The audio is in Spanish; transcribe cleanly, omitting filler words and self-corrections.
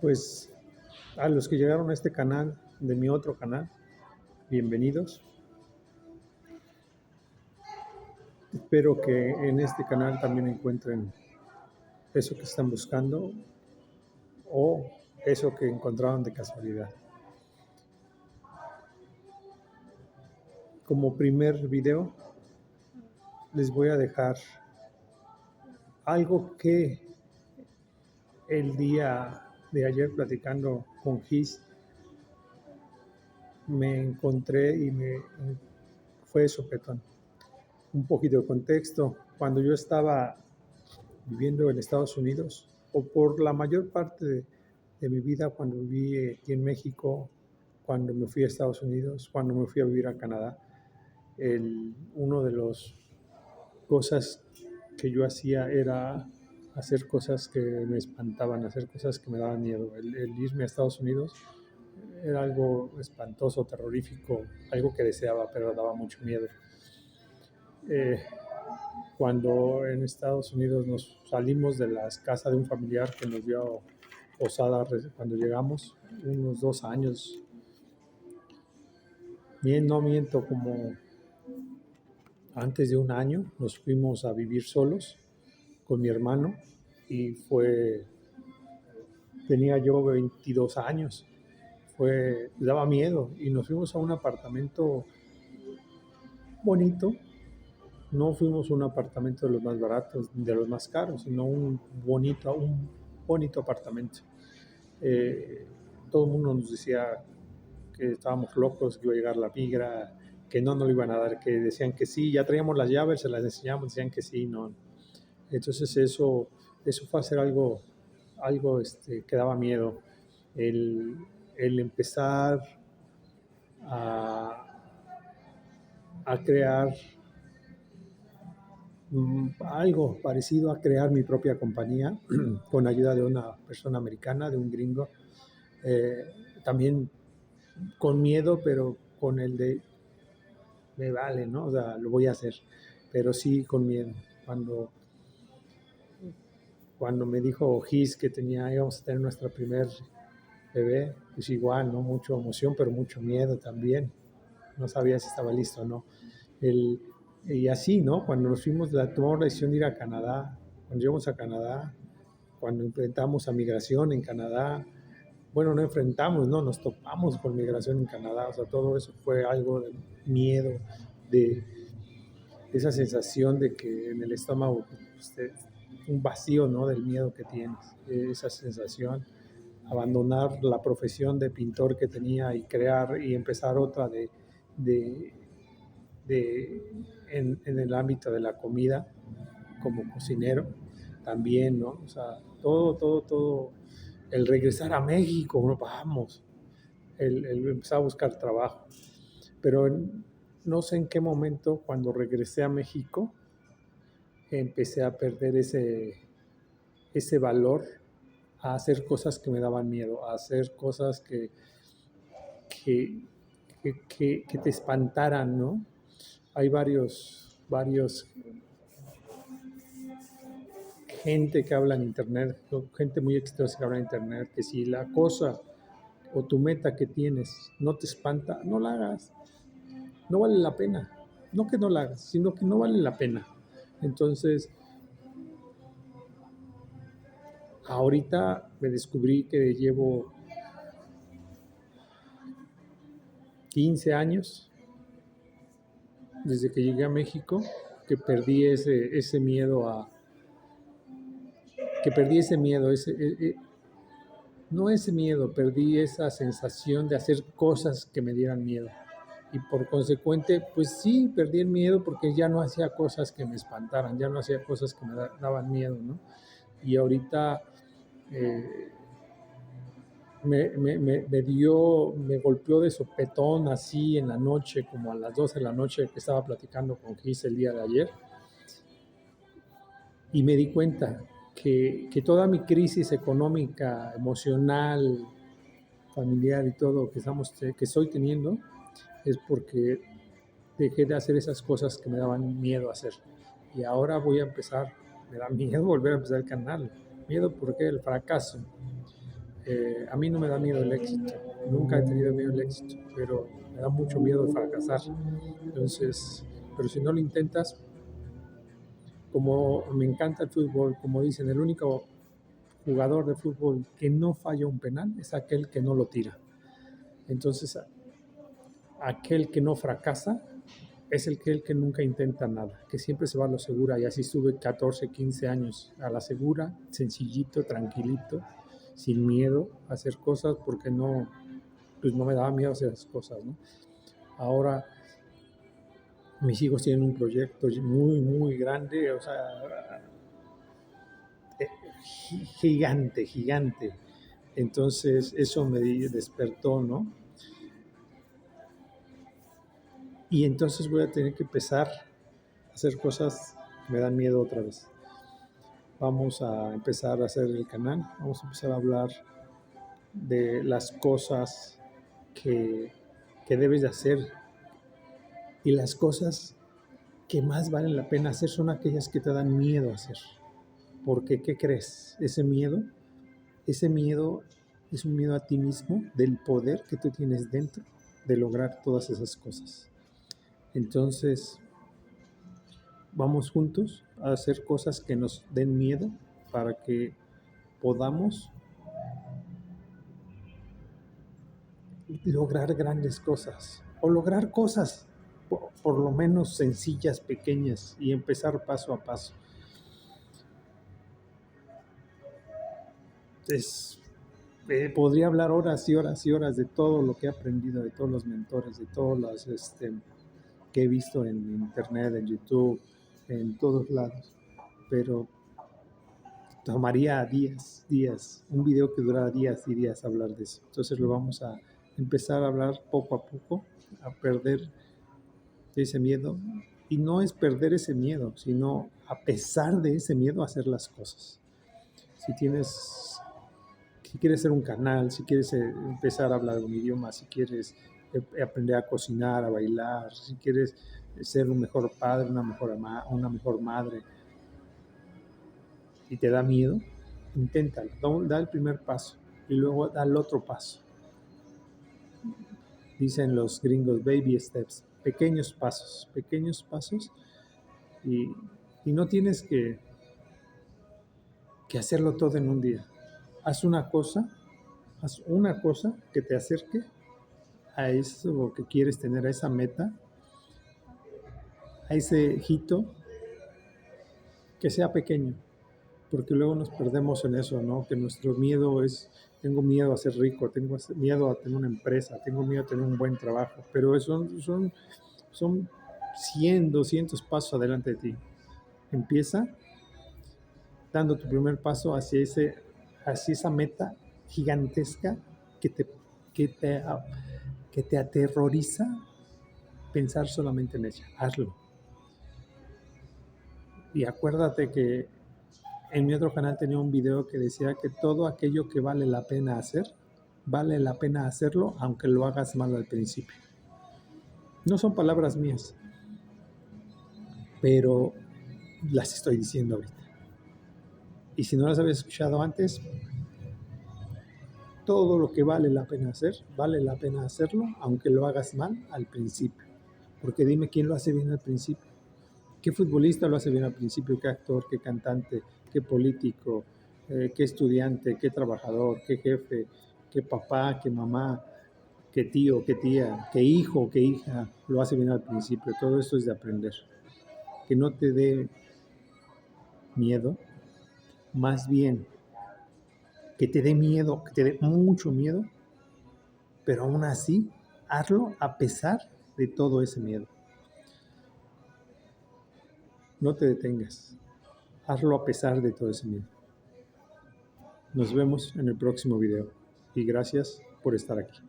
Pues a los que llegaron a este canal, de mi otro canal, bienvenidos. Espero que en este canal también encuentren eso que están buscando o eso que encontraron de casualidad. Como primer video, les voy a dejar algo que el día de ayer platicando con Gis me encontré y me fue sopetón. Un poquito de contexto. Cuando yo estaba viviendo en Estados Unidos, o por la mayor parte de mi vida, cuando viví aquí en México, cuando me fui a Estados Unidos, cuando me fui a vivir a Canadá, uno de las cosas que yo hacía era hacer cosas que me espantaban, hacer cosas que me daban miedo. El irme a Estados Unidos era algo espantoso, terrorífico, algo que deseaba, pero daba mucho miedo. Cuando en Estados Unidos nos salimos de la casa de un familiar que nos dio posada cuando llegamos, unos 2 años, no miento, como antes de un año, nos fuimos a vivir solos con mi hermano y tenía yo 22 años, daba miedo y nos fuimos a un apartamento bonito. No fuimos a un apartamento de los más baratos, de los más caros, sino un bonito apartamento. Todo el mundo nos decía que estábamos locos, que iba a llegar la migra, que no nos lo iban a dar, que decían que sí, ya traíamos las llaves, se las enseñamos, decían que sí, no. Entonces eso fue hacer algo que daba miedo. El empezar a crear algo parecido a crear mi propia compañía con ayuda de una persona americana, de un gringo, también con miedo, pero con el de me vale, ¿no? O sea, lo voy a hacer, pero sí con miedo. Cuando me dijo Gis que íbamos a tener nuestra primer bebé, pues igual, ¿no? Mucha emoción, pero mucho miedo también. No sabía si estaba listo o no. Y así, ¿no? Cuando nos tomamos la decisión de ir a Canadá, cuando llegamos a Canadá, cuando enfrentamos a migración en Canadá, bueno, no enfrentamos, no, nos topamos con migración en Canadá, o sea, todo eso fue algo de miedo, de esa sensación de que en el estómago, un vacío, ¿no? Del miedo que tienes, esa sensación, abandonar la profesión de pintor que tenía y crear y empezar otra en el ámbito de la comida como cocinero también, ¿no? O sea, todo, el regresar a México, ¿no? Vamos, el empezar a buscar trabajo. Pero no sé en qué momento, cuando regresé a México, empecé a perder ese valor a hacer cosas que me daban miedo, a hacer cosas que te espantaran, ¿no? Hay varios gente que habla en internet, gente muy exitosa que habla en internet, que si la cosa o tu meta que tienes no te espanta, no la hagas, no vale la pena. No que no la hagas, sino que no vale la pena. Entonces, ahorita me descubrí que llevo 15 años desde que llegué a México, que perdí ese miedo no ese miedo, perdí esa sensación de hacer cosas que me dieran miedo. Y por consecuente, pues sí, perdí el miedo porque ya no hacía cosas que me espantaran, ya no hacía cosas que me daban miedo, ¿no? Y ahorita me golpeó de sopetón así en la noche, como a las 12 de la noche que estaba platicando con Gis el día de ayer. Y me di cuenta que toda mi crisis económica, emocional, familiar y todo que estoy teniendo es porque dejé de hacer esas cosas que me daban miedo hacer. Y ahora me da miedo volver a empezar el canal. Miedo porque el fracaso. A mí no me da miedo el éxito, nunca he tenido miedo al éxito, pero me da mucho miedo el fracasar. Entonces, pero si no lo intentas, como me encanta el fútbol, como dicen, el único jugador de fútbol que no falla un penal es aquel que no lo tira. Entonces, aquel que no fracasa es el que nunca intenta nada, que siempre se va a lo segura, y así estuve 14, 15 años a la segura, sencillito, tranquilito, sin miedo a hacer cosas, porque no, pues no me daba miedo hacer esas cosas, ¿no? Ahora mis hijos tienen un proyecto muy, muy grande, o sea, gigante, gigante. Entonces eso me despertó, ¿no? Y entonces voy a tener que empezar a hacer cosas que me dan miedo otra vez. Vamos a empezar a hacer el canal, vamos a empezar a hablar de las cosas que debes de hacer, y las cosas que más valen la pena hacer son aquellas que te dan miedo hacer. Porque, ¿qué crees? Ese miedo es un miedo a ti mismo, del poder que tú tienes dentro de lograr todas esas cosas. Entonces, vamos juntos a hacer cosas que nos den miedo para que podamos lograr grandes cosas, o lograr cosas por lo menos sencillas, pequeñas, y empezar paso a paso. Podría hablar horas y horas y horas de todo lo que he aprendido, de todos los mentores, de todos los que he visto en internet, en YouTube, en todos lados, pero tomaría días, un video que durara días y días hablar de eso. Entonces lo vamos a empezar a hablar poco a poco, a perder ese miedo, y no es perder ese miedo, sino a pesar de ese miedo hacer las cosas. Si quieres hacer un canal, si quieres empezar a hablar un idioma, si quieres aprender a cocinar, a bailar, si quieres ser un mejor padre, una mejor madre, y te da miedo, inténtalo, da el primer paso y luego da el otro paso. Dicen los gringos, baby steps, pequeños pasos, y no tienes que hacerlo todo en un día. Haz una cosa que te acerque a eso que quieres tener, a esa meta, a ese hito, que sea pequeño, porque luego nos perdemos en eso, ¿no? Que nuestro miedo es, tengo miedo a ser rico, tengo miedo a tener una empresa, tengo miedo a tener un buen trabajo, pero son 100, 200 pasos adelante de ti. Empieza dando tu primer paso hacia esa meta gigantesca que te aterroriza pensar solamente en ella. Hazlo. Y acuérdate que en mi otro canal tenía un video que decía que todo aquello que vale la pena hacerlo aunque lo hagas mal al principio. No son palabras mías, pero las estoy diciendo ahorita. Y si no las habías escuchado antes, todo lo que vale la pena hacerlo aunque lo hagas mal al principio. Porque dime quién lo hace bien al principio. ¿Qué futbolista lo hace bien al principio? ¿Qué actor? ¿Qué cantante? ¿Qué político? ¿Qué estudiante? ¿Qué trabajador? ¿Qué jefe? ¿Qué papá? ¿Qué mamá? ¿Qué tío? ¿Qué tía? ¿Qué hijo? ¿Qué hija? Lo hace bien al principio. Todo esto es de aprender. Que no te dé miedo, más bien que te dé miedo, que te dé mucho miedo, pero aún así hazlo a pesar de todo ese miedo. No te detengas, hazlo a pesar de todo ese miedo. Nos vemos en el próximo video y gracias por estar aquí.